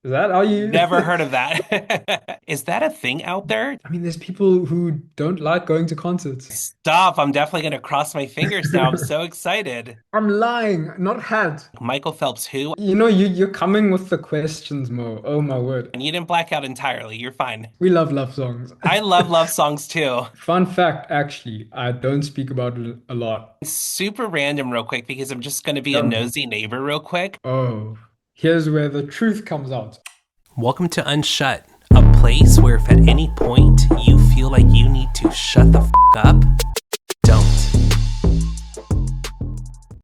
Is that how you? Never heard of that. Is that a thing out there? I mean, there's people who don't like going to concerts. Stop. I'm definitely going to cross my fingers now. I'm so excited. I'm lying, not had. Michael Phelps, who? You're coming with the questions, Mo. Oh my word. And you didn't black out entirely. You're fine. We love love songs. I love love songs too. Fun fact, actually, I don't speak about it a lot. Super random, real quick, because I'm just going to be a Tell me. nosy neighbor, real quick. Oh, here's where the truth comes out. Welcome to Unshut, a place where if at any point you feel like you need to shut the up, don't.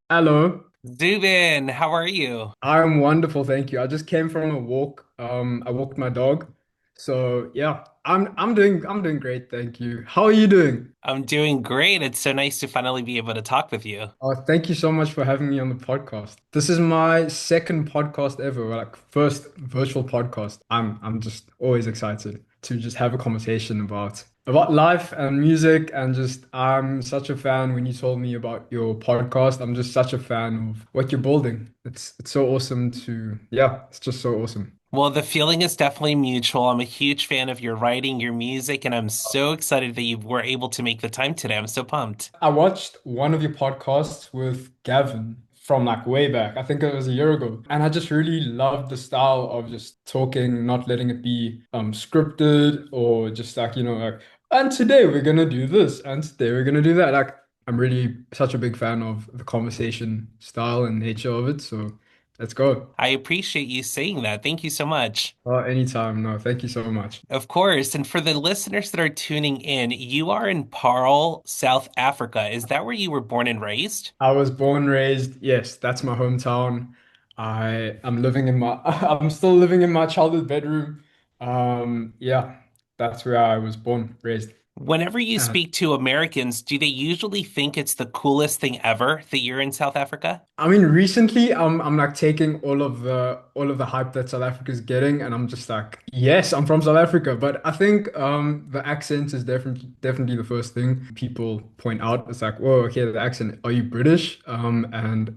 Hello. Zubin, how are you? I'm wonderful, thank you. I just came from a walk. I walked my dog. So yeah, I'm doing great, thank you. How are you doing? I'm doing great. It's so nice to finally be able to talk with you. Oh, thank you so much for having me on the podcast. This is my second podcast ever, like first virtual podcast. I'm just always excited to just have a conversation about life and music and just I'm such a fan when you told me about your podcast. I'm just such a fan of what you're building. It's so awesome to yeah, it's just so awesome. Well, the feeling is definitely mutual. I'm a huge fan of your writing, your music, and I'm so excited that you were able to make the time today. I'm so pumped. I watched one of your podcasts with Gavin from like way back. I think it was a year ago. And I just really loved the style of just talking, not letting it be scripted or just like, like, and today we're gonna do this, and today we're gonna do that. Like I'm really such a big fan of the conversation style and nature of it. So let's go. I appreciate you saying that. Thank you so much. Anytime. No, thank you so much. Of course. And for the listeners that are tuning in, you are in Paarl, South Africa. Is that where you were born and raised? I was born, raised, yes, that's my hometown. I'm living in my I'm still living in my childhood bedroom. Yeah, that's where I was born, raised. Whenever you And speak to Americans, do they usually think it's the coolest thing ever that you're in South Africa? I mean, recently I'm like taking all of the hype that South Africa's getting, and I'm just like, yes, I'm from South Africa. But I think the accent is definitely the first thing people point out. It's like, whoa, okay, the accent. Are you British? And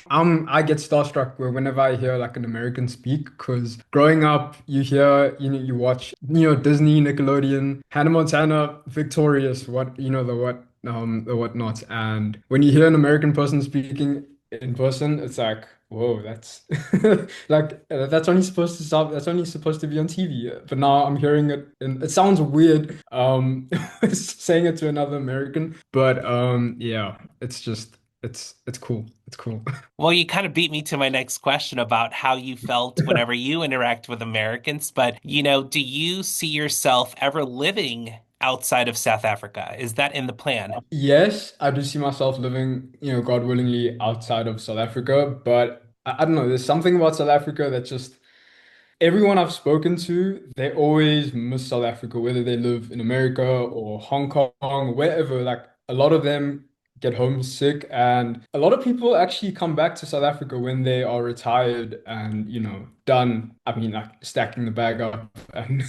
I get starstruck whenever I hear like an American speak, because growing up, you hear, you watch, Disney, Nickelodeon, Hannah Montana, Victorious, the whatnot. And when you hear an American person speaking in person, it's like, whoa, that's like that's only supposed to be on TV. But now I'm hearing it and it sounds weird saying it to another American. But yeah, it's just it's cool. It's cool. Well, you kind of beat me to my next question about how you felt whenever you interact with Americans. But, do you see yourself ever living outside of South Africa? Is that in the plan? Yes, I do see myself living, God willingly, outside of South Africa, but I don't know, there's something about South Africa that just everyone I've spoken to, they always miss South Africa, whether they live in America or Hong Kong, wherever. Like a lot of them get homesick, and a lot of people actually come back to South Africa when they are retired and, done. I mean, like stacking the bag up and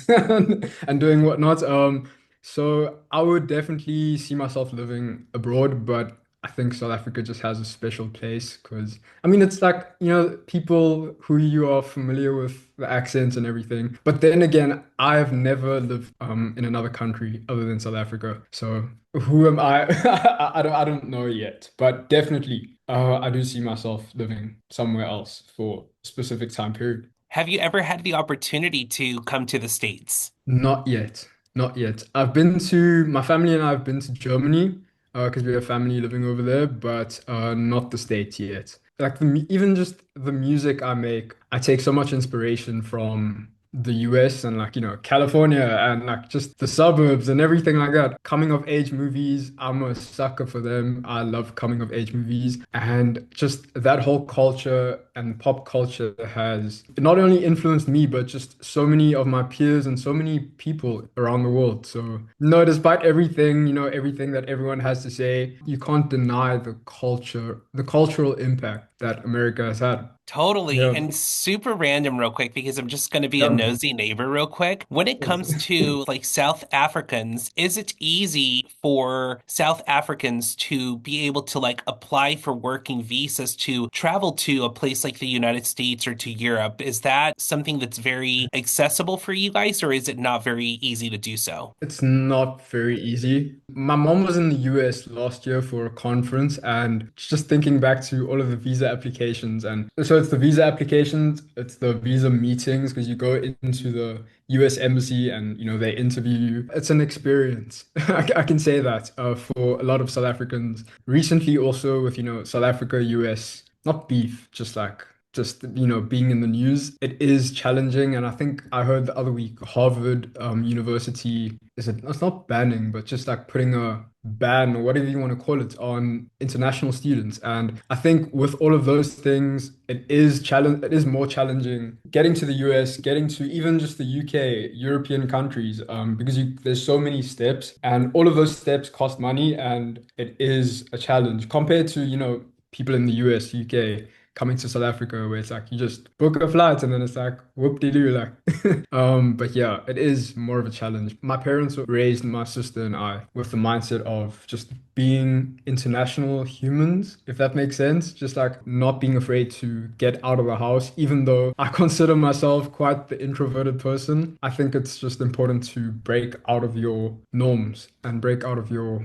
and doing whatnot. So I would definitely see myself living abroad, but I think South Africa just has a special place because I mean, it's like, people who you are familiar with the accents and everything. But then again, I've never lived in another country other than South Africa. So who am I? I don't know yet. But definitely, I do see myself living somewhere else for a specific time period. Have you ever had the opportunity to come to the States? Not yet. Not yet. My family and I have been to Germany because we have family living over there, but not the States yet. Like even just the music I make, I take so much inspiration from the US and like, California and like just the suburbs and everything like that. Coming of age movies, I'm a sucker for them. I love coming of age movies and just that whole culture and pop culture has not only influenced me, but just so many of my peers and so many people around the world. So, no, despite everything, everything that everyone has to say, you can't deny the cultural impact that America has had. Totally. Yeah. And super random, real quick, because I'm just going to be a Tell me. nosy neighbor, real quick. When it comes to like South Africans, is it easy for South Africans to be able to like apply for working visas to travel to a place place like the United States or to Europe, is that something that's very accessible for you guys, or is it not very easy to do so? It's not very easy. My mom was in the US last year for a conference, and just thinking back to all of the visa applications, and so it's the visa applications, it's the visa meetings, because you go into the US embassy and they interview you. It's an experience. I can say that for a lot of South Africans. Recently, also with South Africa, US, not beef, just being in the news, it is challenging. And I think I heard the other week Harvard University, it's not banning, but just like putting a ban or whatever you want to call it on international students. And I think with all of those things, it is more challenging getting to the US, getting to even just the UK, European countries, because there's so many steps, and all of those steps cost money, and it is a challenge compared to people in the US, UK coming to South Africa, where it's like you just book a flight and then it's like whoop-de-doo, like but yeah, it is more of a challenge. My parents raised my sister and I with the mindset of just being international humans, if that makes sense. Just like not being afraid to get out of the house, even though I consider myself quite the introverted person. I think it's just important to break out of your norms and break out of your,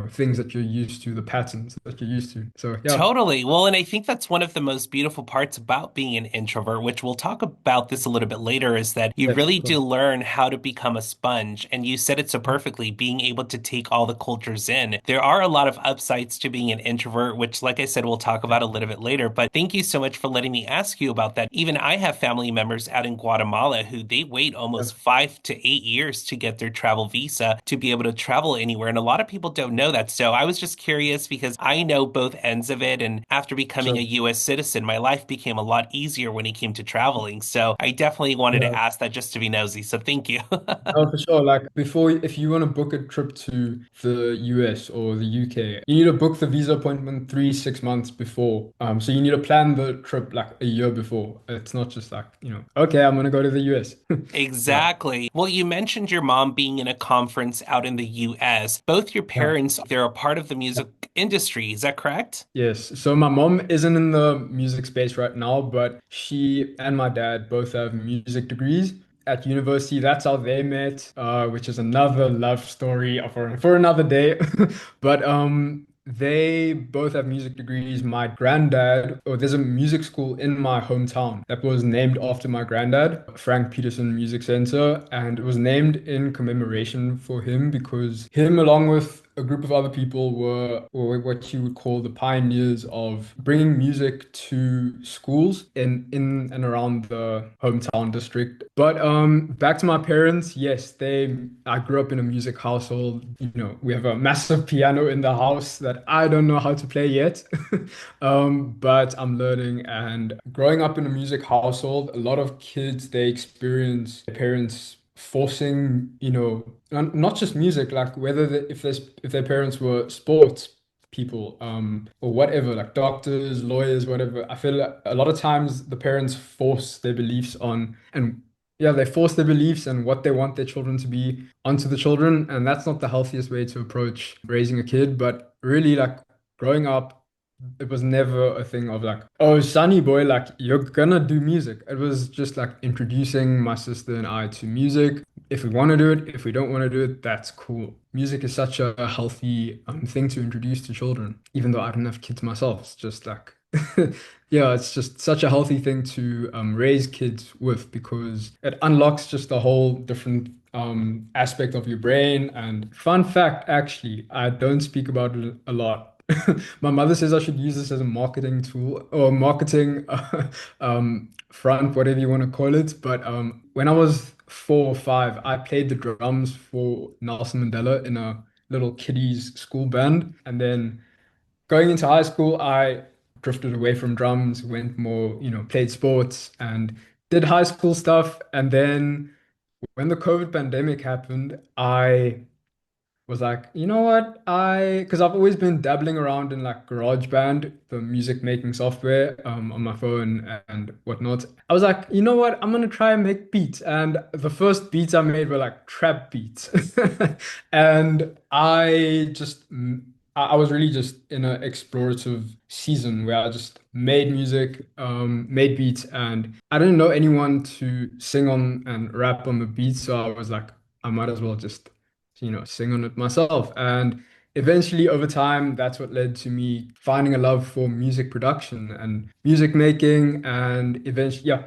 things that you're used to, the patterns that you're used to. So yeah, Totally. Well, and I think that's one of the most beautiful parts about being an introvert, which we'll talk about this a little bit later, is that you yes, really of do course. learn how to become a sponge. And you said it so perfectly, being able to take all the cultures in. There are a lot of upsides to being an introvert, which, like I said, we'll talk about a little bit later. But thank you so much for letting me ask you about that. Even I have family members out in Guatemala who they wait Yeah, almost 5 to 8 years to get their travel visa to be able to travel anywhere. And a lot of people don't know that. So I was just curious because I know both ends of it. And after becoming a sure. US citizen, my life became a lot easier when it came to traveling. So I definitely wanted to Yeah. ask that just to be nosy. So thank you. No, for sure. Like before, if you want to book a trip to the US or the UK, you need to book the visa appointment 6 months before. So you need to plan the trip like a year before. It's not just like, okay, I'm gonna go to the US. Yeah. Exactly. Well, you mentioned your mom being in a conference out in the US. Both your Yeah. parents, they're a part of the music industry. Is that correct? Yes. So my mom isn't in the music space right now, but she and my dad both have music degrees at university. That's how they met, which is another love story for another day. But they both have music degrees. My granddad, or there's a music school in my hometown that was named after my granddad, Frank Peterson Music Center, and it was named in commemoration for him because him, along with a group of other people, were what you would call the pioneers of bringing music to schools in and around the hometown district. But back to my parents, yes, I grew up in a music household. We have a massive piano in the house that I don't know how to play yet. But I'm learning. And growing up in a music household, a lot of kids, they experience their parents forcing, not just music, like whether if their parents were sports people, or whatever, like doctors, lawyers, whatever. I feel like a lot of times the parents force their beliefs on, and yeah, they force their beliefs and what they want their children to be onto the children, and that's not the healthiest way to approach raising a kid. But really, like growing up, it was never a thing of like, oh, Sonny boy, like you're gonna do music. It was just like introducing my sister and I to music. If we want to do it, if we don't want to do it, that's cool. Music is such a healthy thing to introduce to children, even though I don't have kids myself. It's just like, yeah, it's just such a healthy thing to raise kids with because it unlocks just a whole different aspect of your brain. And fun fact, actually, I don't speak about it a lot. My mother says I should use this as a marketing tool or marketing front, whatever you want to call it. But when I was 4 or 5, I played the drums for Nelson Mandela in a little kiddies school band. And then going into high school, I drifted away from drums, went more, played sports and did high school stuff. And then when the COVID pandemic happened, I was like, you know what? Because I've always been dabbling around in like GarageBand, the music making software, on my phone and whatnot. I was like, you know what? I'm gonna try and make beats. And the first beats I made were like trap beats. And I just I was really just in an explorative season where I just made music, made beats, and I didn't know anyone to sing on and rap on the beats. So I was like, I might as well just, sing on it myself. And eventually, over time, that's what led to me finding a love for music production and music making. And eventually, yeah,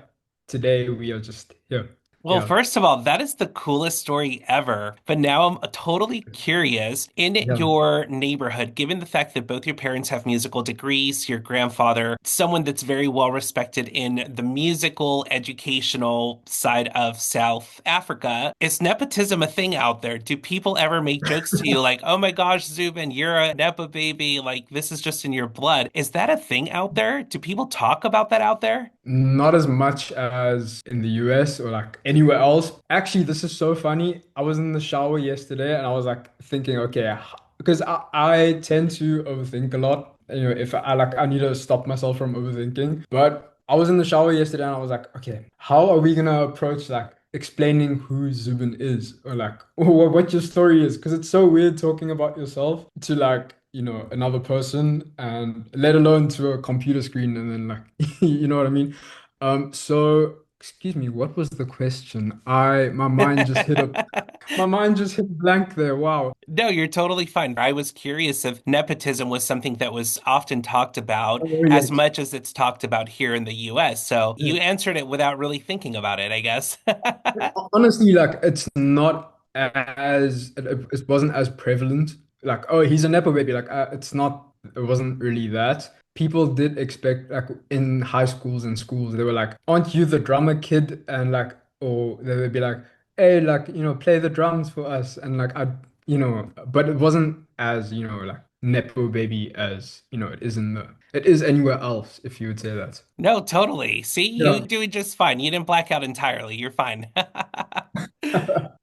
today we are just here. Well, Yeah, first of all, that is the coolest story ever. But now I'm totally curious in yeah. your neighborhood, given the fact that both your parents have musical degrees, your grandfather, someone that's very well respected in the musical, educational side of South Africa, is nepotism a thing out there? Do people ever make jokes to you like, oh my gosh, Zubin, you're a Nepo baby, like this is just in your blood? Is that a thing out there? Do people talk about that out there? Not as much as in the US or like anywhere else. Actually, this is so funny. I was in the shower yesterday and I was like thinking, okay, because I tend to overthink a lot. If I like, I need to stop myself from overthinking. But I was in the shower yesterday and I was like, okay, how are we gonna approach like explaining who Zubin is or like what your story is? Because it's so weird talking about yourself to like, another person and let alone to a computer screen and then like, you know what I mean? So excuse me, what was the question? My mind just hit a my mind just hit blank there. Wow. No, you're totally fine. I was curious if nepotism was something that was often talked about Oh as yes. much as it's talked about here in the US. So Yeah. you answered it without really thinking about it, I guess. Honestly, like it's not as it wasn't as prevalent. Like, oh, he's a nepo baby. Like, it's not. It wasn't really that. People did expect like in high schools and schools, they were like, "Aren't you the drummer kid?" And like, or they would be like, "Hey, like play the drums for us." And like, but it wasn't as like nepo baby as it is it is anywhere else, if you would say that. No, totally. See, you Yeah. doing just fine. You didn't black out entirely. You're fine.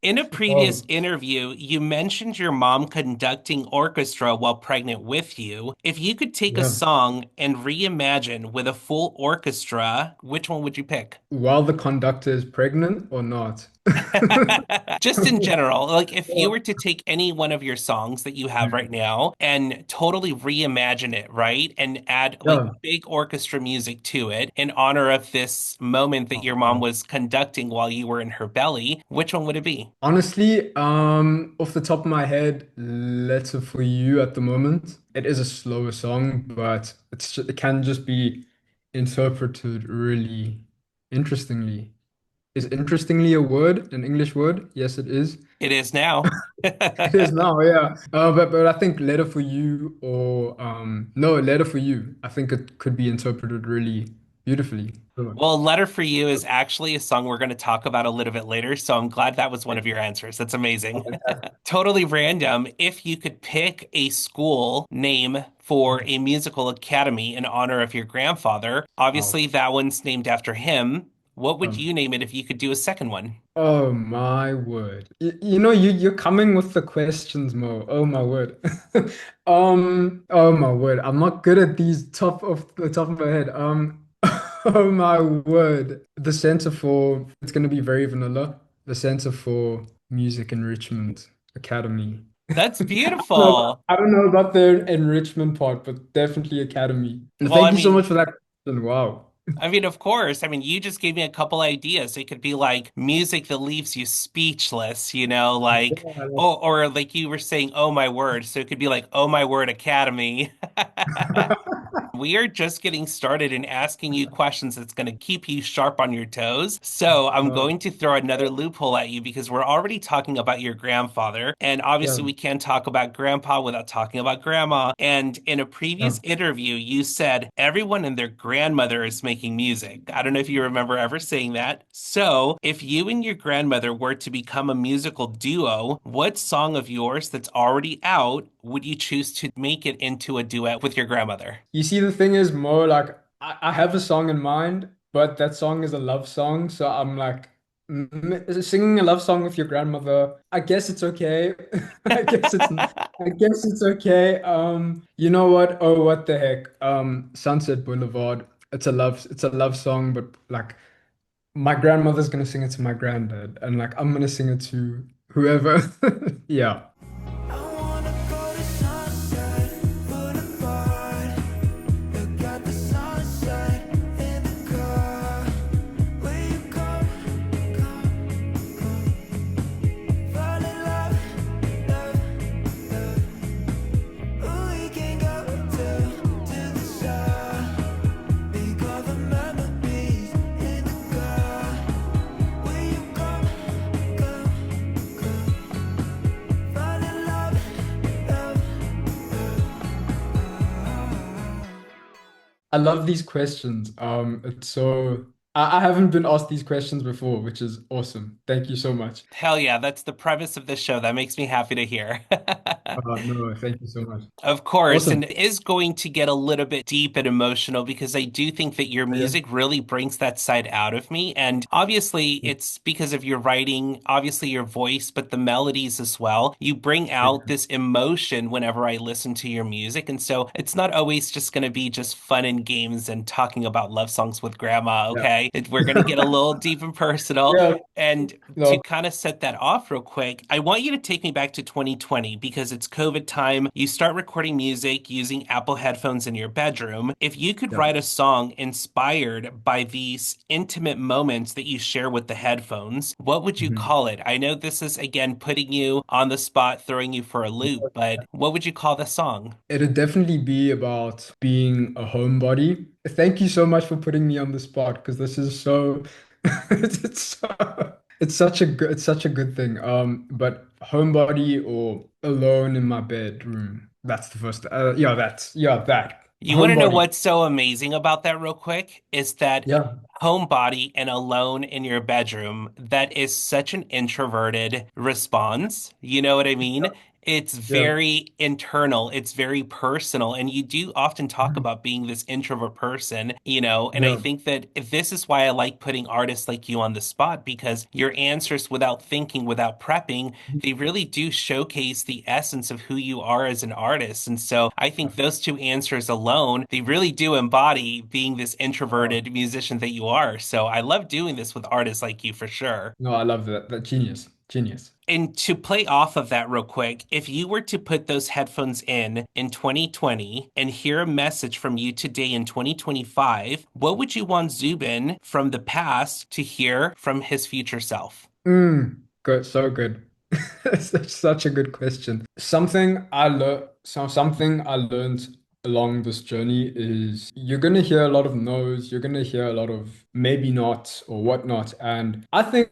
In a previous Oh, interview, you mentioned your mom conducting orchestra while pregnant with you. If you could take a yeah. song and reimagine with a full orchestra, which one would you pick? While the conductor is pregnant or not? Just in general, like if you were to take any one of your songs that you have right now and totally reimagine it, right? And add like Yeah. big orchestra music to it in honor of this moment that your mom was conducting while you were in her belly, which one would it be? Honestly, off the top of my head, Letter for You at the moment. It is a slower song, but it can just be interpreted really interestingly. Is interestingly a word, an English word? Yes, it is. It is now. It is now, yeah. But I think Letter for You or no, Letter for You. I think it could be interpreted really beautifully. Sure. Well, Letter for You is actually a song we're going to talk about a little bit later, so I'm glad that was one of your answers. That's amazing. Totally random. If you could pick a school name for a musical academy in honor of your grandfather, Wow. obviously that one's named after him. What would Um, you name it if you could do a second one? Oh my word. You're coming with the questions, Mo. Oh my word. Oh my word. I'm not good at these top of the top of my head. Oh my word. The Center for it's gonna be very vanilla. The Center for Music Enrichment Academy. That's No, beautiful. I don't know about the enrichment part, but definitely Academy. And Well, thank you so much for that question. Wow. Of course. I mean, you just gave me a couple ideas. It could be like music that leaves you speechless, like, Yeah, oh, or like you were saying, oh my word. So it could be like, oh my word, Academy. We are just getting started in asking you questions that's going to keep you sharp on your toes. So I'm no, going to throw another loophole at you because we're already talking about your grandfather. And yeah, obviously, we can't talk about grandpa without talking about grandma. And in a yeah. previous interview, you said everyone and their grandmother is making music. I don't know if you remember ever saying that. So if you and your grandmother were to become a musical duo, what song of yours that's already out would you choose to make it into a duet with your grandmother? You see, the thing is more like I have a song in mind, but that song is a love song. So I'm like, singing a love song with your grandmother. I guess it's okay. I guess it's okay. You know what? Oh, what the heck? Sunset Boulevard. It's a love song, but like my grandmother's gonna sing it to my granddad, and like I'm gonna sing it to whoever. Yeah. I love these questions. It's so I haven't been asked these questions before, which is awesome. Thank you so much. Hell yeah, that's the premise of this show. That makes me happy to hear. No, thank you so much. Of course, Awesome. and it is going to get a little bit deep and emotional because I do think that your Yeah. music really brings that side out of me. And obviously, it's because of your writing, obviously your voice, but the melodies as well. You bring out this emotion whenever I listen to your music. And so it's not always just going to be just fun and games and talking about love songs with grandma, Yeah. okay? We're going to get a little deep and personal. Yeah. And to No. kind of set that off real quick, I want you to take me back to 2020 because it's COVID time. You start recording music using Apple headphones in your bedroom. If you could Yeah. write a song inspired by these intimate moments that you share with the headphones, what would you Mhm. call it? I know this is again putting you on the spot, throwing you for a loop, but what would you call the song? It'd definitely be about being a homebody. Thank you so much for putting me on the spot because this is so it's so it's such a good thing. But homebody or alone in my bedroom. That's the first that. You want to know Homebody. what's so amazing about that, real quick? Is that Yeah. homebody and alone in your bedroom, that is such an introverted response. You know what I mean? It's Yeah. very internal, it's very personal, and you do often talk about being this introvert person, and I Yeah. think that this is why I like putting artists like you on the spot because your answers without thinking, without prepping, they really do showcase the essence of who you are as an artist. And so I think those two answers alone, they really do embody being this introverted musician that you are. So I love doing this with artists like you for sure. No, I love that. That genius. Genius. And to play off of that real quick, if you were to put those headphones in 2020 and hear a message from you today in 2025, what would you want Zubin from the past to hear from his future self? Good, so good. That's such a good question. Something I learned along this journey is you're gonna hear a lot of no's, you're gonna hear a lot of maybe not or whatnot. And I think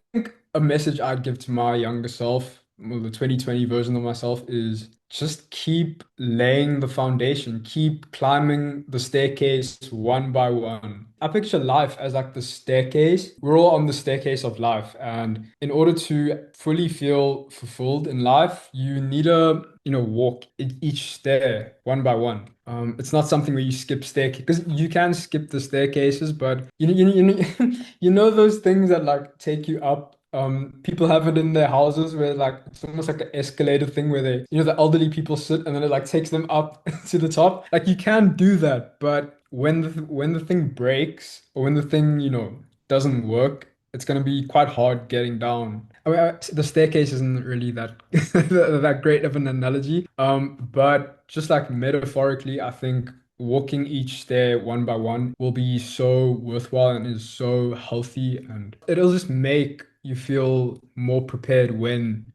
a message I'd give to my younger self, well, the 2020 version of myself, is just keep laying the foundation, keep climbing the staircase one by one. I picture life as like the staircase. We're all on the staircase of life, and in order to fully feel fulfilled in life, you need to, walk each stair one by one. It's not something where you skip staircase because you can skip the staircases, but you know those things that like take you up. People have it in their houses where like it's almost like an escalator thing where they, the elderly people sit and then it like takes them up to the top. Like you can do that, but when the thing breaks or when the thing, doesn't work, it's gonna be quite hard getting down. I mean, the staircase isn't really that that great of an analogy. But just like metaphorically, I think walking each stair one by one will be so worthwhile and is so healthy, and it'll just make you feel more prepared when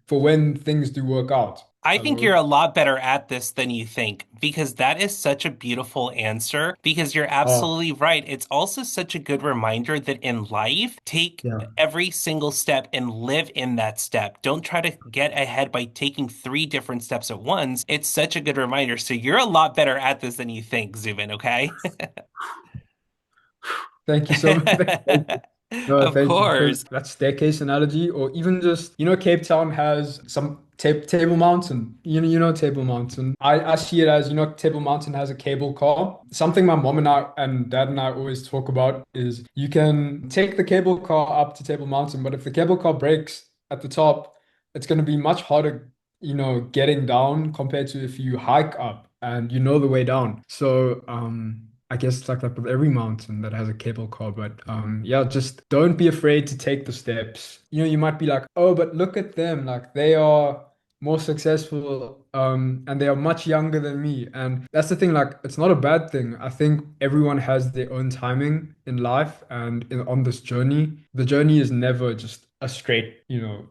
things do work out. I I think you're will. a lot better at this than you think because that is such a beautiful answer because you're Oh, absolutely right. It's also such a good reminder that in life, take yeah. every single step and live in that step. Don't try to get ahead by taking three different steps at once. It's such a good reminder. So you're a lot better at this than you think, Zubin, okay? Thank you so much. No, Of thank you. Because course. that staircase analogy, or even just, Cape Town has some Table Mountain. Table Mountain. I see it as, Table Mountain has a cable car. Something my mom and I and dad and I always talk about is you can take the cable car up to Table Mountain, but if the cable car breaks at the top, it's going to be much harder, getting down compared to if you hike up and you know the way down. So, I guess it's like that with every mountain that has a cable car, but yeah, just don't be afraid to take the steps. You might be like, oh, but look at them, like they are more successful, and they are much younger than me. And that's the thing, like it's not a bad thing. I think everyone has their own timing in life and on this journey. The journey is never just a straight,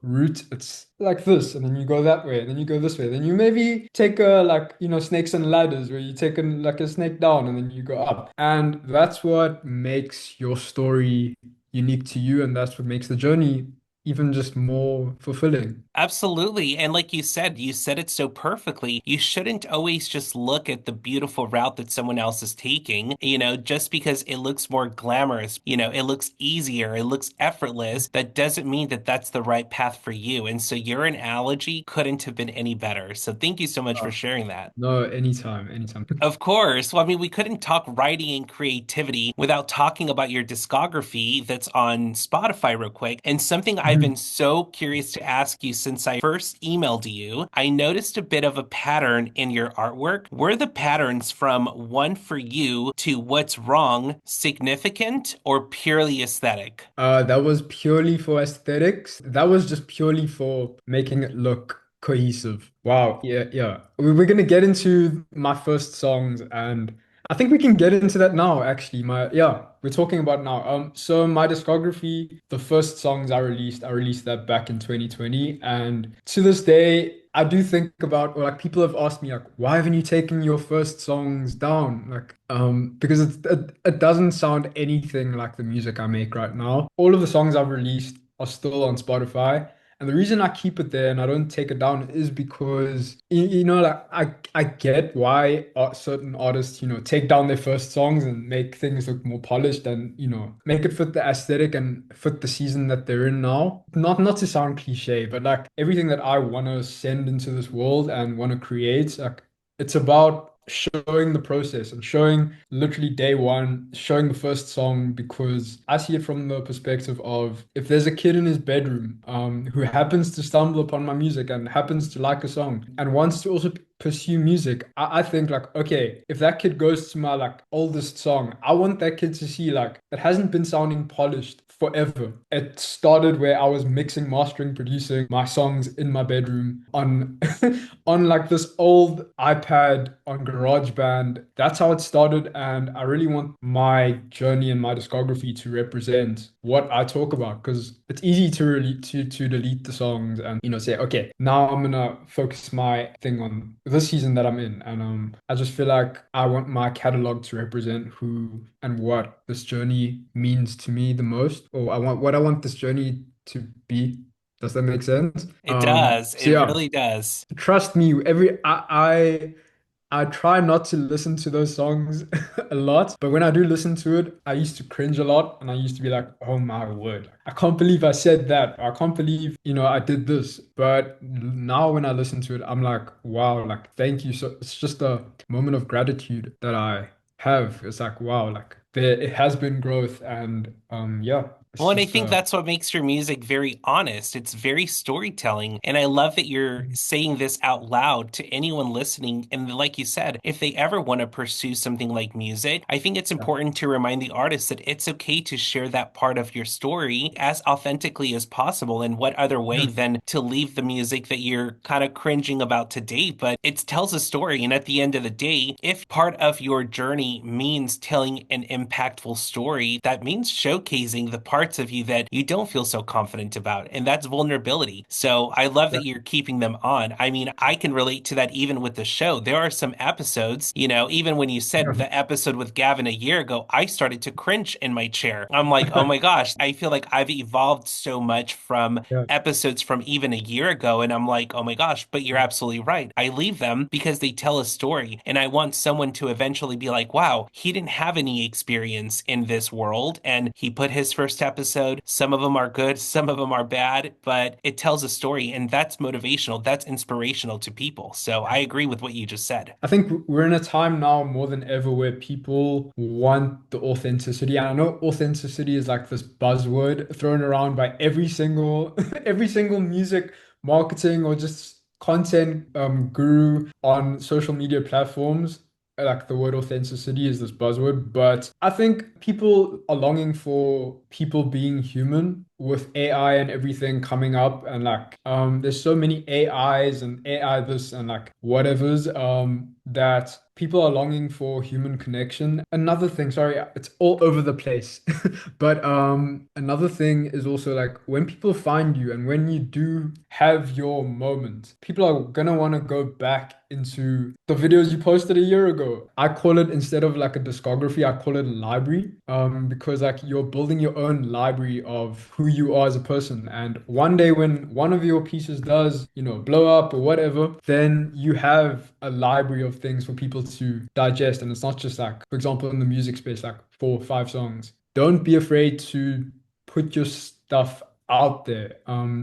route. It's like this, and then you go that way, and then you go this way. Then you maybe take a like, snakes and ladders where you take like a snake down and then you go up. And that's what makes your story unique to you, and that's what makes the journey even just more fulfilling. Absolutely. And like you said it so perfectly. You shouldn't always just look at the beautiful route that someone else is taking, just because it looks more glamorous, it looks easier, it looks effortless. That doesn't mean that that's the right path for you. And so your analogy couldn't have been any better. So thank you so much for Uh, sharing that. no, anytime, anytime. Of course. Well, I mean, we couldn't talk writing and creativity without talking about your discography that's on Spotify real quick. And something I've been so curious to ask you since I first emailed you, I noticed a bit of a pattern in your artwork. Were the patterns from One for You to What's Wrong significant or purely aesthetic? That was purely for aesthetics. That was just purely for making it look cohesive. Wow. Yeah, yeah. We're gonna get into my first songs, and I think we can get into that now, actually. Yeah, we're talking about now. So my discography, the first songs I released that back in 2020, and to this day, I do think about, or like people have asked me like, why haven't you taken your first songs down? Like, because it doesn't sound anything like the music I make right now. All of the songs I've released are still on Spotify. And the reason I keep it there and I don't take it down is because like I get why certain artists, take down their first songs and make things look more polished and, make it fit the aesthetic and fit the season that they're in now. Not to sound cliche, but like everything that I want to send into this world and want to create, like it's about showing the process and showing literally day one, showing the first song because I see it from the perspective of if there's a kid in his bedroom who happens to stumble upon my music and happens to like a song and wants to also pursue music, I think like, okay, if that kid goes to my like oldest song, I want that kid to see like it hasn't been sounding polished forever. It started where I was mixing, mastering, producing my songs in my bedroom on on like this old iPad on GarageBand. That's how it started, and I really want my journey and my discography to represent what I talk about because it's easy to really to delete the songs and say, okay, now I'm gonna focus my thing on this season that I'm in, and I just feel like I want my catalog to represent who and what this journey means to me the most, or I want this journey to be. Does that make sense? It does. So It yeah, really does. trust me, I try not to listen to those songs a lot, but when I do listen to it, I used to cringe a lot and I used to be like, oh my word, I can't believe I said that. I can't believe, I did this. But now when I listen to it, I'm like, wow, like thank you. So it's just a moment of gratitude that I have. It's like, wow, like there it has been growth and yeah, it's Well, and I just think that's what makes your music very honest. It's very storytelling. And I love that you're saying this out loud to anyone listening. And like you said, if they ever want to pursue something like music, I think it's important to remind the artist that it's okay to share that part of your story as authentically as possible. And what other way yeah. than to leave the music that you're kind of cringing about today? But it tells a story. And at the end of the day, if part of your journey means telling an impactful story, that means showcasing the parts of you that you don't feel so confident about. And that's vulnerability. So I love that you're keeping them on. I mean, I can relate to that even with the show. There are some episodes, even when you said the episode with Gavin a year ago, I started to cringe in my chair. I'm like, oh my gosh, I feel like I've evolved so much from Yeah. episodes from even a year ago. And I'm like, oh my gosh, but you're absolutely right. I leave them because they tell a story. And I want someone to eventually be like, wow, he didn't have any experience in this world. And he put his first episode. Some of them are good, some of them are bad, but it tells a story. And that's motivational. That's inspirational to people. So I agree with what you just said. I think we're in a time now more than ever where people want the authenticity. And I know authenticity is like this buzzword thrown around by every single every single music marketing or just content guru on social media platforms. Like the word authenticity is this buzzword, but I think people are longing for people being human with AI and everything coming up and like there's so many AIs and AI this and like whatever's that people are longing for human connection. Another thing, sorry, it's all over the place. But another thing is also like when people find you and when you do have your moment. People are gonna want to go back into the videos you posted a year ago. I call it, instead of like a discography, I call it a library. Because like you're building your own library of who you are as a person. And one day when one of your pieces does, blow up or whatever, then you have a library of things for people to digest. And it's not just like, for example, in the music space, like 4 or 5 songs. Don't be afraid to put your stuff out there,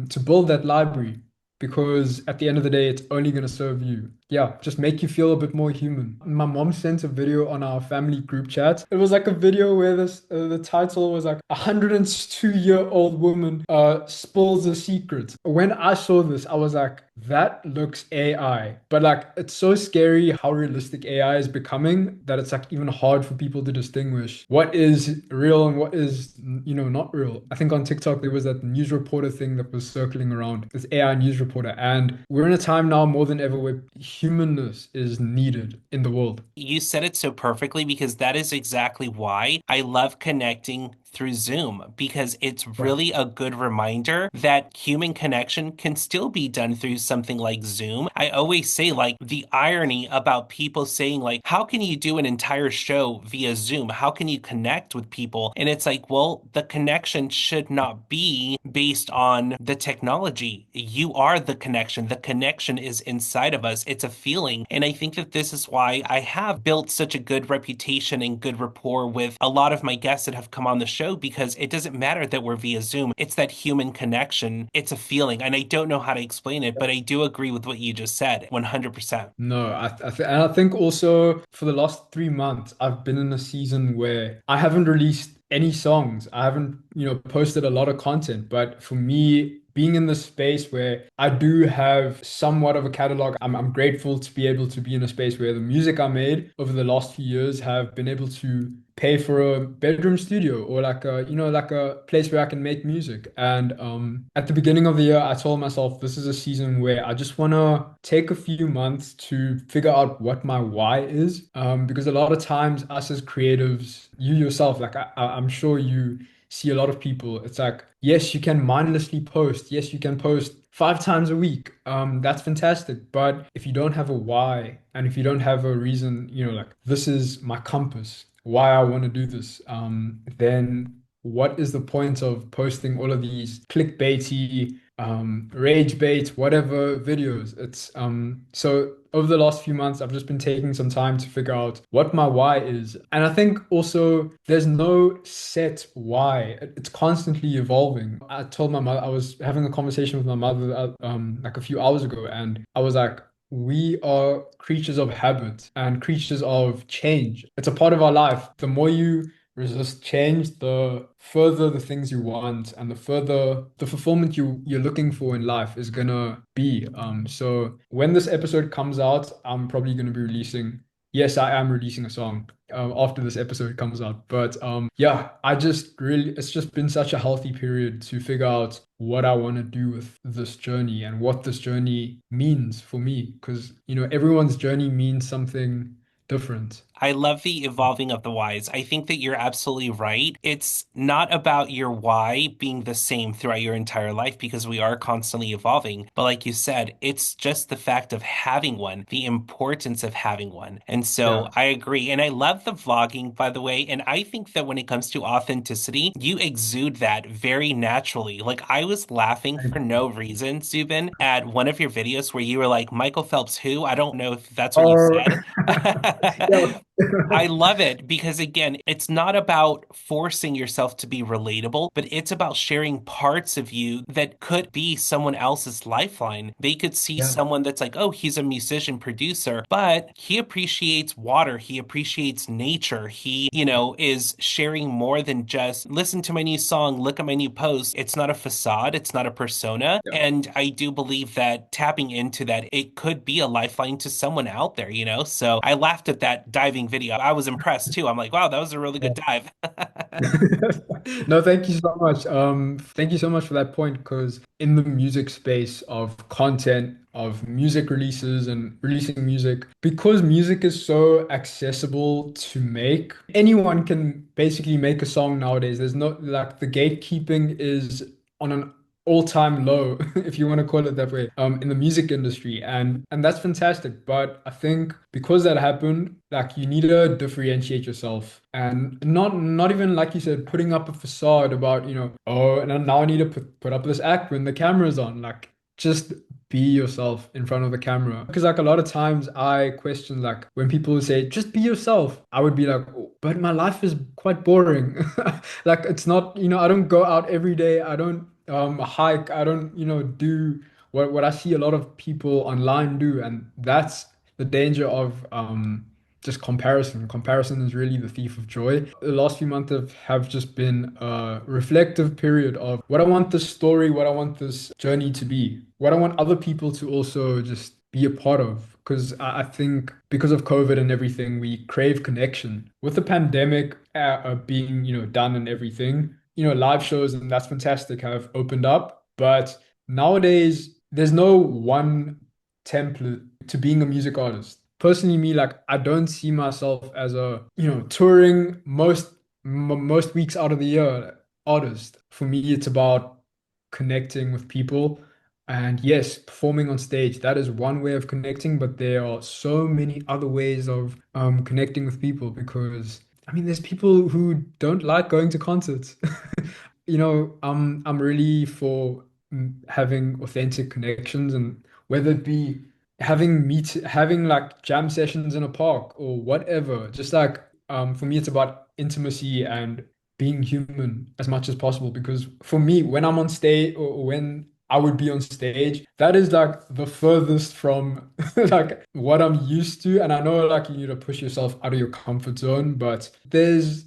to build that library, because at the end of the day, it's only going to serve you. Yeah, just make you feel a bit more human. My mom sent a video on our family group chat. It was like a video where the title was like 102-year-old woman spills a secret. When I saw this, I was like, that looks AI. But like, it's so scary how realistic AI is becoming that it's like even hard for people to distinguish what is real and what is, not real. I think on TikTok there was that news reporter thing that was circling around, this AI news reporter. And we're in a time now more than ever where humanness is needed in the world. You said it so perfectly because that is exactly why I love connecting through Zoom because it's Yeah. really a good reminder that human connection can still be done through something like Zoom. I always say, like, the irony about people saying, like, how can you do an entire show via Zoom? How can you connect with people? And it's like, well, the connection should not be based on the technology. You are the connection. The connection is inside of us. It's a feeling. And I think that this is why I have built such a good reputation and good rapport with a lot of my guests that have come on the show because it doesn't matter that we're via Zoom. It's that human connection. It's a feeling. And I don't know how to explain it, but I do agree with what you just said 100%. No, and I think also for the last 3 months, I've been in a season where I haven't released any songs. I haven't, posted a lot of content. But for me, being in this space where I do have somewhat of a catalog, I'm grateful to be able to be in a space where the music I made over the last few years have been able to pay for a bedroom studio, or like a place where I can make music. And at the beginning of the year, I told myself this is a season where I just want to take a few months to figure out what my why is. Because a lot of times us as creatives, you yourself, like I'm sure you see a lot of people, it's like, yes, you can mindlessly post. Yes, you can post 5 times a week. That's fantastic. But if you don't have a why, and if you don't have a reason, like this is my compass, why I want to do this, then what is the point of posting all of these clickbaity, rage bait, whatever videos? It's so over the last few months, I've just been taking some time to figure out what my why is. And I think also there's no set why. It's constantly evolving. I told my mother, I was having a conversation with my mother like a few hours ago, and I was like, we are creatures of habit and creatures of change. It's a part of our life. The more you resist change, the further the things you want and the further the fulfillment you're looking for in life is gonna be. So when this episode comes out, I'm probably gonna be releasing. Yes, I am releasing a song after this episode comes out. But yeah, it's just been such a healthy period to figure out what I want to do with this journey and what this journey means for me. Because, everyone's journey means something different. I love the evolving of the whys. I think that you're absolutely right. It's not about your why being the same throughout your entire life because we are constantly evolving. But like you said, it's just the fact of having one, the importance of having one. And so Yeah. I agree. And I love the vlogging, by the way. And I think that when it comes to authenticity, you exude that very naturally. Like I was laughing for no reason, Zubin, at one of your videos where you were like, Michael Phelps, who? I don't know if that's what you Oh, said. yeah. I love it because, again, it's not about forcing yourself to be relatable, but it's about sharing parts of you that could be someone else's lifeline. They could see Yeah. someone that's like, oh, he's a musician producer, but he appreciates water. He appreciates nature. He, is sharing more than just listen to my new song, look at my new post. It's not a facade. It's not a persona. Yeah. And I do believe that tapping into that, it could be a lifeline to someone out there. So I laughed at that diving video. I was impressed too. I'm like, wow, that was a really good dive. No, thank you so much. Thank you so much for that point, because in the music space of content, of music releases and releasing music, because music is so accessible to make, anyone can basically make a song nowadays. There's no, like, the gatekeeping is on an all-time low, if you want to call it that way, in the music industry, and that's fantastic. But I think because that happened, like you need to differentiate yourself, and not even like you said, putting up a facade about, oh, and now I need to put up this act when the camera's on. Like, just be yourself in front of the camera. Because like a lot of times I question like when people say just be yourself, I would be like, "Oh, but my life is quite boring." Like it's not, I don't go out every day. I don't hike. I don't, do what I see a lot of people online do. And that's the danger of just comparison. Comparison is really the thief of joy. The last few months have just been a reflective period of what I want this story, what I want this journey to be, what I want other people to also just be a part of. Because I think because of COVID and everything, we crave connection. With the pandemic being, done and everything, live shows, and that's fantastic, have opened up. But nowadays, there's no one template to being a music artist. Personally, me, like I don't see myself as a, touring most weeks out of the year artist. For me, it's about connecting with people. And yes, performing on stage, that is one way of connecting, but there are so many other ways of connecting with people because I mean, there's people who don't like going to concerts. I'm really for having authentic connections, and whether it be having like jam sessions in a park or whatever. Just like for me, it's about intimacy and being human as much as possible. Because for me, when I'm on stage or when I would be on stage, that is like the furthest from like what I'm used to. And I know like you need to push yourself out of your comfort zone, but there's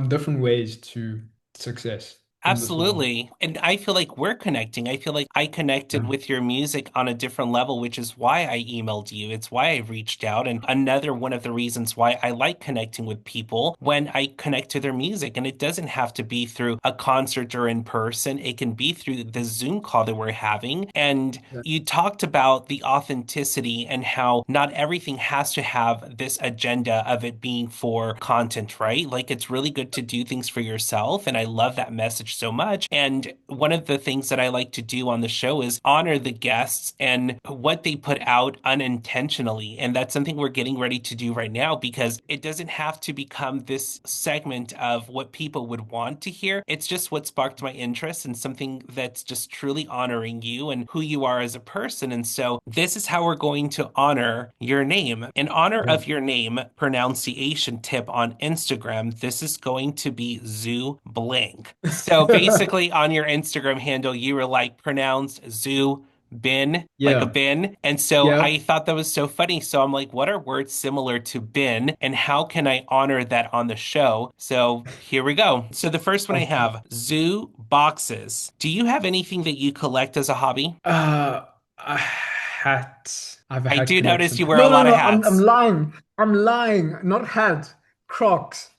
different ways to success in this world. Absolutely. And I feel like we're connecting. I feel like I connected Yeah. with your music on a different level, which is why I emailed you. It's why I reached out. And another one of the reasons why I like connecting with people when I connect to their music. And it doesn't have to be through a concert or in person, it can be through the Zoom call that we're having. And Yeah. you talked about the authenticity and how not everything has to have this agenda of it being for content, right? Like it's really good to do things for yourself. And I love that message so much. And one of the things that I like to do on the show is honor the guests and what they put out unintentionally. And that's something we're getting ready to do right now because it doesn't have to become this segment of what people would want to hear. It's just what sparked my interest and something that's just truly honoring you and who you are as a person. And so this is how we're going to honor your name. In honor Yeah. of your name pronunciation tip on Instagram, this is going to be Zoo Blank. So basically, on your Instagram handle, you were like pronounced Zoo bin, like a Yeah. bin. And so Yeah. I thought that was so funny. So I'm like, what are words similar to bin? And how can I honor that on the show? So here we go. So the first one I Of course. have zoo boxes. Do you have anything that you collect as a hobby? A hat. I have a I hat do notice collection. you wear a No, no, lot of no. I'm hats. lying. I'm lying. Not hat. Crocs.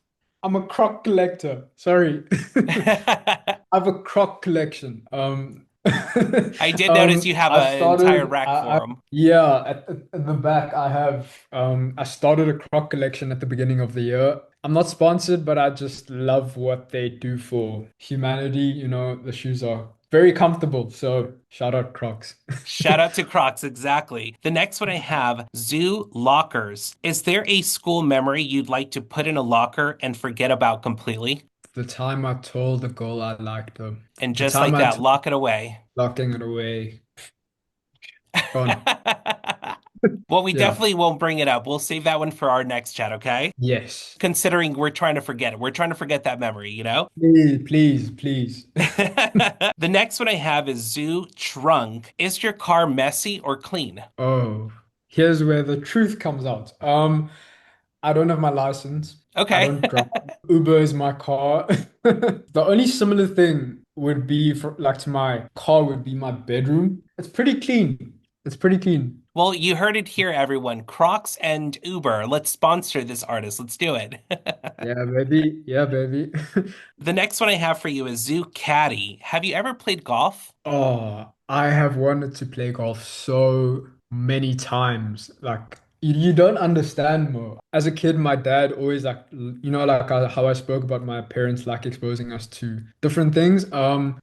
I'm a croc collector. Sorry. I have a croc collection. I did notice you have I an entire started. rack for I them. yeah. At the back, I have. I started a croc collection at the beginning of the year. I'm not sponsored, but I just love what they do for humanity. The shoes are very comfortable. So shout out Crocs. Shout out to Crocs, exactly. The next one I have, zoo lockers. Is there a school memory you'd like to put in a locker and forget about completely? The time I told the girl I liked her. And The just time like I that, told lock it away. locking it away. Gone. Well, we Yeah. definitely won't bring it up. We'll save that one for our next chat, okay? Yes. Considering we're trying to forget it. We're trying to forget that memory, you know? Please, please, please. The next one I have is zoo trunk. Is your car messy or clean? Oh, here's where the truth comes out. I don't have my license. I Okay. don't drive. Uber is my car. The only similar thing would be for like to my car would be my bedroom. It's pretty clean. It's pretty clean. Well, you heard it here, everyone. Crocs and Uber. Let's sponsor this artist. Let's do it. Yeah, baby. Yeah, baby. The next one I have for you is Zoo Caddy. Have you ever played golf? Oh, I have wanted to play golf so many times. Like, You don't understand, Mo. As a kid, my dad always like, like how I spoke about my parents like exposing us to different things.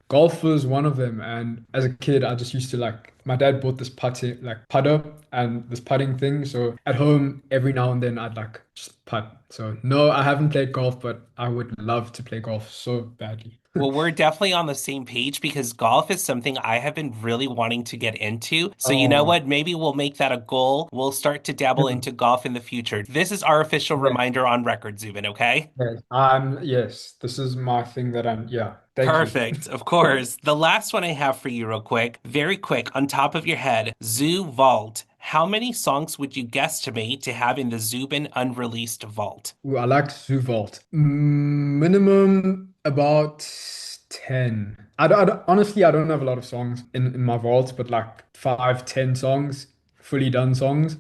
Golf was one of them, and as a kid, I just used to like. My dad bought this putting, like putter, and this putting thing. So at home, every now and then, I'd like just putt. So no, I haven't played golf, but I would love to play golf so badly. Well, we're definitely on the same page because golf is something I have been really wanting to get into. So, you know Oh, what? Maybe we'll make that a goal. We'll start to dabble yeah. into golf in the future. This is our official Yes, reminder on record, Zubin, okay? yes. Yes, this is my thing that yeah. Thank you. Perfect. Of course. The last one I have for you, real quick, very quick, on top of your head, Zoo Vault. How many songs would you guesstimate to have in the Zubin unreleased vault? Ooh, I like Zoo Vault. Minimum about 10. Honestly, I don't have a lot of songs in my vault, but like 5, 10 songs, fully done songs.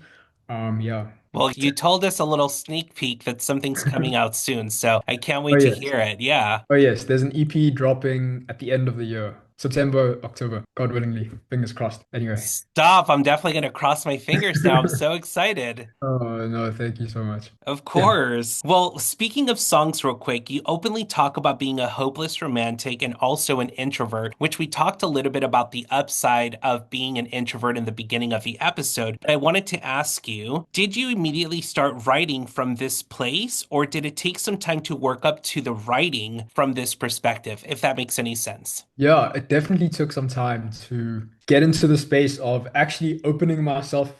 Yeah. Well, you told us a little sneak peek that something's coming out soon, so I can't Oh wait to yes. hear it. Yeah. Oh yes, there's an EP dropping at the end of the year. September, October, God willingly. Fingers crossed. Anyway. Stop. I'm definitely going to cross my fingers now. I'm so excited. Oh no, thank you so much. Of Yeah. course. Well, speaking of songs, real quick, you openly talk about being a hopeless romantic and also an introvert, which we talked a little bit about the upside of being an introvert in the beginning of the episode. But I wanted to ask you, did you immediately start writing from this place, or did it take some time to work up to the writing from this perspective, if that makes any sense? Yeah, it definitely took some time to get into the space of actually opening myself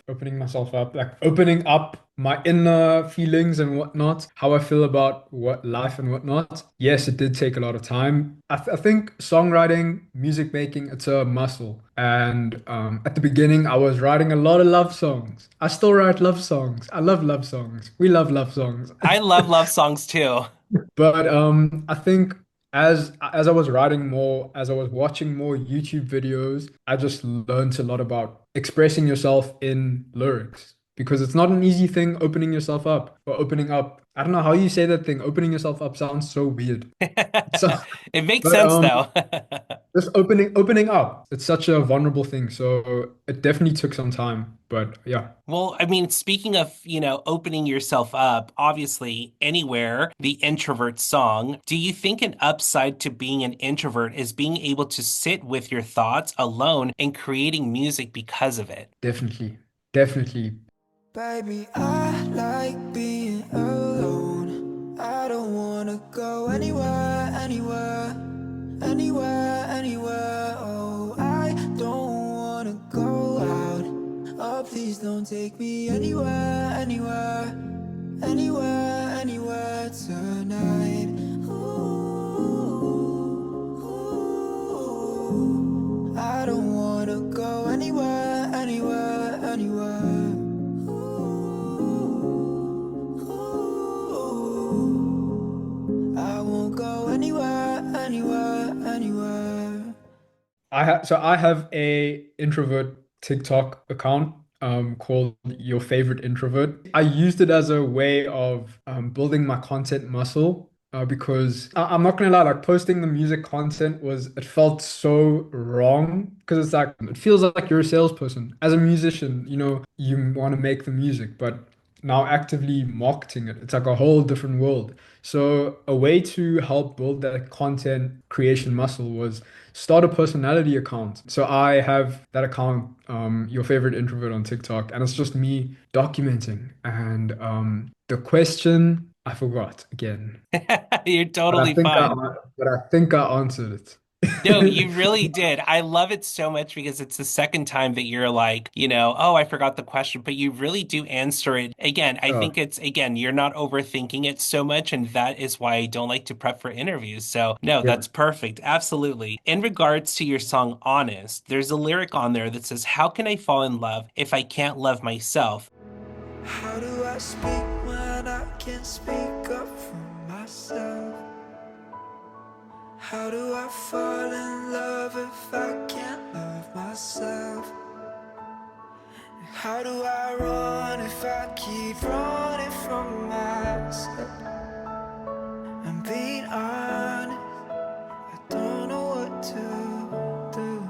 up, like opening up my inner feelings and whatnot, how I feel about what life and whatnot. Yes, it did take a lot of time. I think songwriting, music making, it's a muscle. And at the beginning, I was writing a lot of love songs. I still write love songs. I love love songs. We love love songs. I love love songs too. But I think as I was writing more, as I was watching more YouTube videos, I just learned a lot about expressing yourself in lyrics because it's not an easy thing opening yourself up or opening up. I don't know how you say that thing. Opening yourself up sounds so weird. So, It makes but sense though. just opening up. It's such a vulnerable thing. So it definitely took some time, but yeah. Well, I mean, speaking of, opening yourself up, obviously, Anywhere, the introvert song, do you think an upside to being an introvert is being able to sit with your thoughts alone and creating music because of it? Definitely. Definitely. Baby, I like being alone. I don't wanna go anywhere, anywhere, anywhere, anywhere. Oh, I don't wanna go out. Oh, please don't take me anywhere, anywhere, anywhere, anywhere tonight. Ooh, I don't wanna go anywhere, anywhere, anywhere. I won't go anywhere, anywhere, anywhere. I have a introvert TikTok account called Your Favorite Introvert. I used it as a way of building my content muscle because I'm not gonna lie, like posting the music content it felt so wrong because it's like it feels like you're a salesperson. As a musician, you want to make the music, but now actively marketing it, it's like a whole different world. So a way to help build that content creation muscle was start a personality account. So I have that account, Your Favorite Introvert on TikTok, and it's just me documenting. And the question I forgot again, You're but totally fine. I think I answered No, it. you really did. I love it so much because it's the second time that you're like, oh, I forgot the question, but you really do answer it. Again, I Oh, think again, you're not overthinking it so much, and that is why I don't like to prep for interviews. So, no, yeah. that's perfect. Absolutely. In regards to your song Honest, there's a lyric on there that says, how can I fall in love if I can't love myself? How do I speak when I can't speak up for myself? How do I fall in love if I can't love myself? How do I run if I keep running from myself? I'm being honest, I don't know what to do.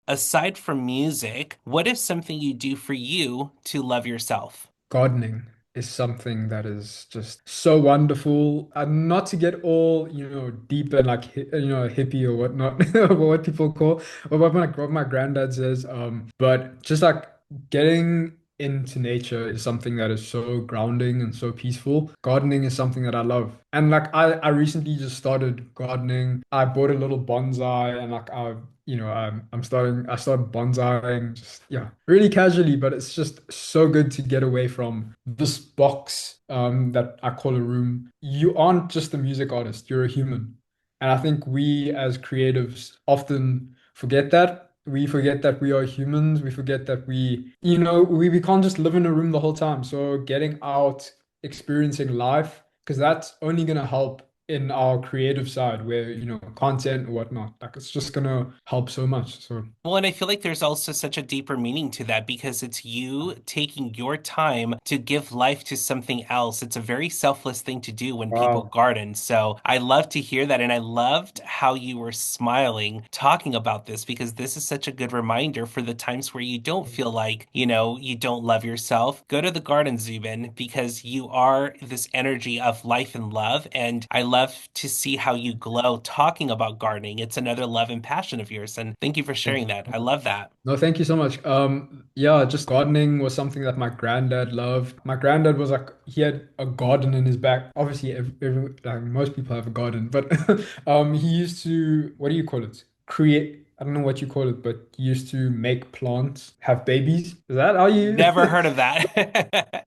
Aside from music, what is something you do for you to love yourself? Gardening is something that is just so wonderful. And not to get all, deep and like, hippie or whatnot, or what people call, or what my granddad says. But just like getting into nature is something that is so grounding and so peaceful. Gardening is something that I love. And like I recently just started gardening. I bought a little bonsai and like I started bonsaiing just, yeah, really casually, but it's just so good to get away from this box that I call a room. You aren't just a music artist, you're a human. And I think we as creatives often forget that. We forget that we are humans. We forget that we can't just live in a room the whole time. So getting out, experiencing life, because that's only going to help in our creative side where, content or whatnot. Like it's just gonna help so much. So Well, and I feel like there's also such a deeper meaning to that because it's you taking your time to give life to something else. It's a very selfless thing to do when people wow. garden. So I love to hear that. And I loved how you were smiling talking about this because this is such a good reminder for the times where you don't feel like, you don't love yourself. Go to the garden, Zubin, because you are this energy of life and love. And I love to see how you glow talking about gardening. It's another love and passion of yours. And thank you for Thank sharing you that. so I much. love that. No, thank you so much. Yeah, just gardening was something that my granddad loved. My granddad was like, he had a garden in his back. Obviously, like most people have a garden, but he used to, what do you call it? Create, I don't know what you call it, but he used to make plants have babies. Is that how you Never heard of that.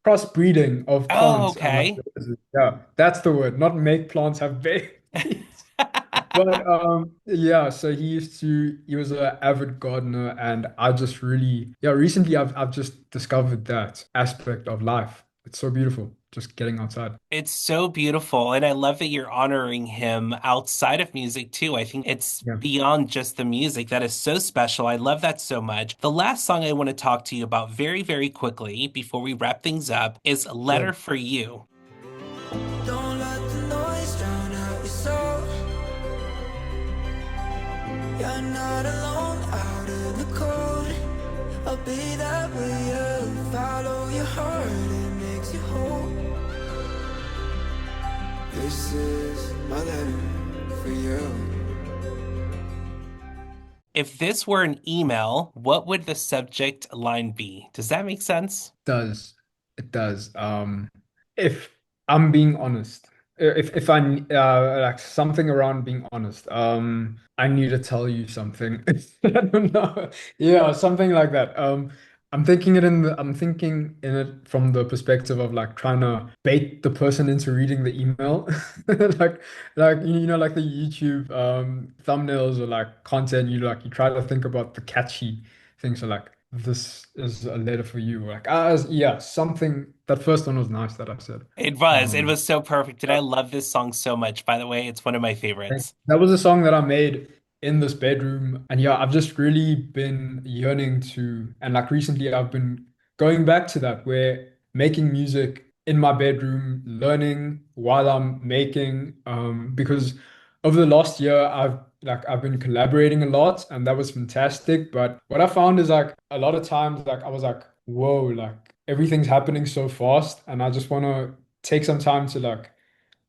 crossbreeding of Oh, plants and like okay. yeah, that's the word, not make plants have babies. But yeah, so he was an avid gardener and I just really yeah, recently I've just discovered that aspect of life. It's so beautiful just getting outside. It's so beautiful. And I love that you're honoring him outside of music too. I think it's Yeah, beyond just the music. That is so special. I love that so much. The last song I want to talk to you about very, very quickly before we wrap things up is Letter sure. for You. Don't let the noise drown out your soul. You're not alone out in the cold. I'll be there with you. Follow your heart, it makes you whole. This is my letter for you. If this were an email, what would the subject line be? Does that make sense? Does it does. If I'm being honest, if I like something around being honest, I need to tell you something. I don't know. Yeah, something like that. I'm thinking in it from the perspective of like trying to bait the person into reading the email. Like like the YouTube thumbnails or like content, you try to think about the catchy things. So like this is a letter for you. Like, yeah, something. That first one was nice that I said. It was. It Um, was so perfect. And I love this song so much. By the way, it's one of my favorites. that was a song that I made in this bedroom. And yeah, I've just really been yearning to, and like recently I've been going back to that where making music in my bedroom, learning while I'm making, because over the last year I've been collaborating a lot and that was fantastic. But what I found is like a lot of times like I was like, whoa, like everything's happening so fast and I just want to take some time to like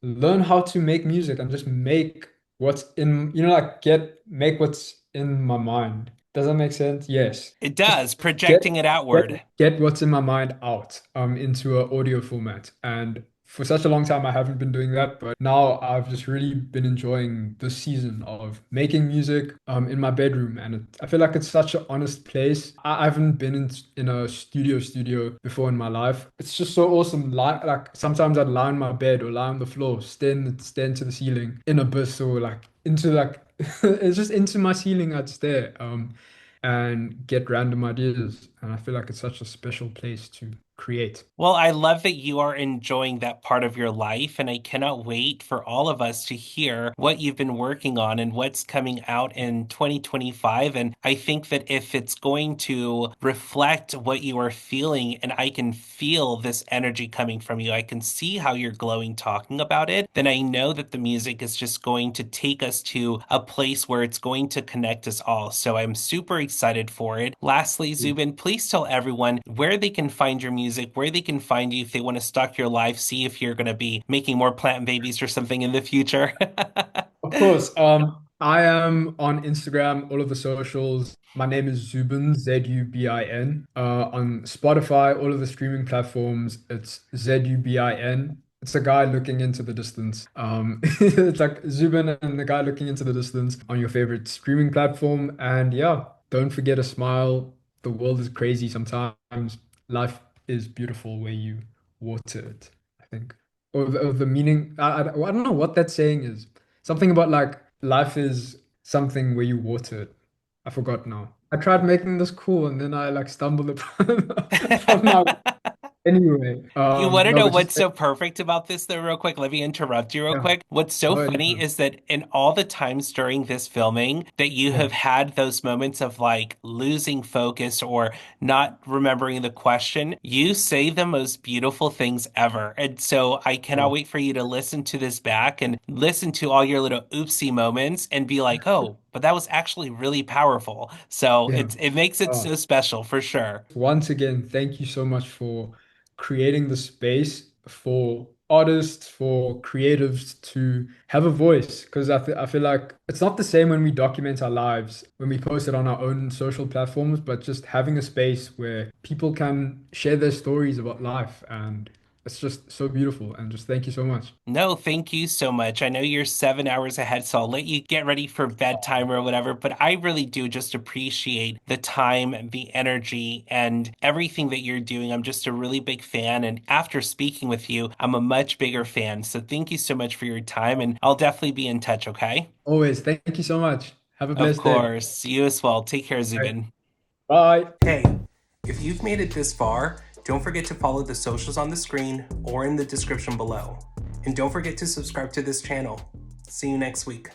learn how to make music and just make what's in, like make what's in my mind. Does that make sense? Yes. It Just does, get projecting it get outward. get what's in my mind out into an audio format. And for such a long time I haven't been doing that, but now I've just really been enjoying this season of making music in my bedroom and I feel like it's such an honest place. I haven't been in a studio before in my life. It's just so awesome. Like sometimes I'd lie on my bed or lie on the floor, stare into the ceiling in abyss or like into like it's just into my ceiling I'd stare and get random ideas. And I feel like it's such a special place to create. Well, I love that you are enjoying that part of your life, and I cannot wait for all of us to hear what you've been working on and what's coming out in 2025. And I think that if it's going to reflect what you are feeling, and I can feel this energy coming from you, I can see how you're glowing talking about it, then I know that the music is just going to take us to a place where it's going to connect us all. So I'm super excited for it. Lastly, Zubin, please tell everyone where they can find your music, where they can find you if they want to stalk your life, see if you're going to be making more plant babies or something in the future. Of course. I am on Instagram, all of the socials. My name is Zubin, Zubin. On Spotify, all of the streaming platforms, it's Zubin. It's a guy looking into the distance. It's like Zubin and the guy looking into the distance on your favorite streaming platform. And yeah, don't forget to smile. The world is crazy sometimes. Life is beautiful where you water it, I think. Or the meaning. I don't know what that saying is. Something about like life is something where you water it. I forgot now. I tried making this cool and then I like stumbled upon my anyway. You want to No, know but just what's so perfect about this, though, real quick? Let me interrupt you real yeah. quick. What's so Oh, funny anytime. is that in all the times during this filming that you Yeah. have had those moments of like losing focus or not remembering the question, you say the most beautiful things ever. And so I cannot Oh, wait for you to listen to this back and listen to all your little oopsie moments and be like, oh, but that was actually really powerful. So yeah. it makes it Oh. so special for sure. Once again, thank you so much for creating the space for artists, for creatives to have a voice. Because I feel like it's not the same when we document our lives, when we post it on our own social platforms, but just having a space where people can share their stories about life. And it's just so beautiful. And just thank you so much. No, thank you so much. I know you're 7 hours ahead, so I'll let you get ready for bedtime or whatever, but I really do just appreciate the time, the energy, and everything that you're doing. I'm just a really big fan. And after speaking with you, I'm a much bigger fan. So thank you so much for your time, and I'll definitely be in touch, okay? Always, thank you so much. Have a Of blessed day. course. You as well. Take care, All right. Zubin. Bye. Hey, if you've made it this far, don't forget to follow the socials on the screen or in the description below. And don't forget to subscribe to this channel. See you next week.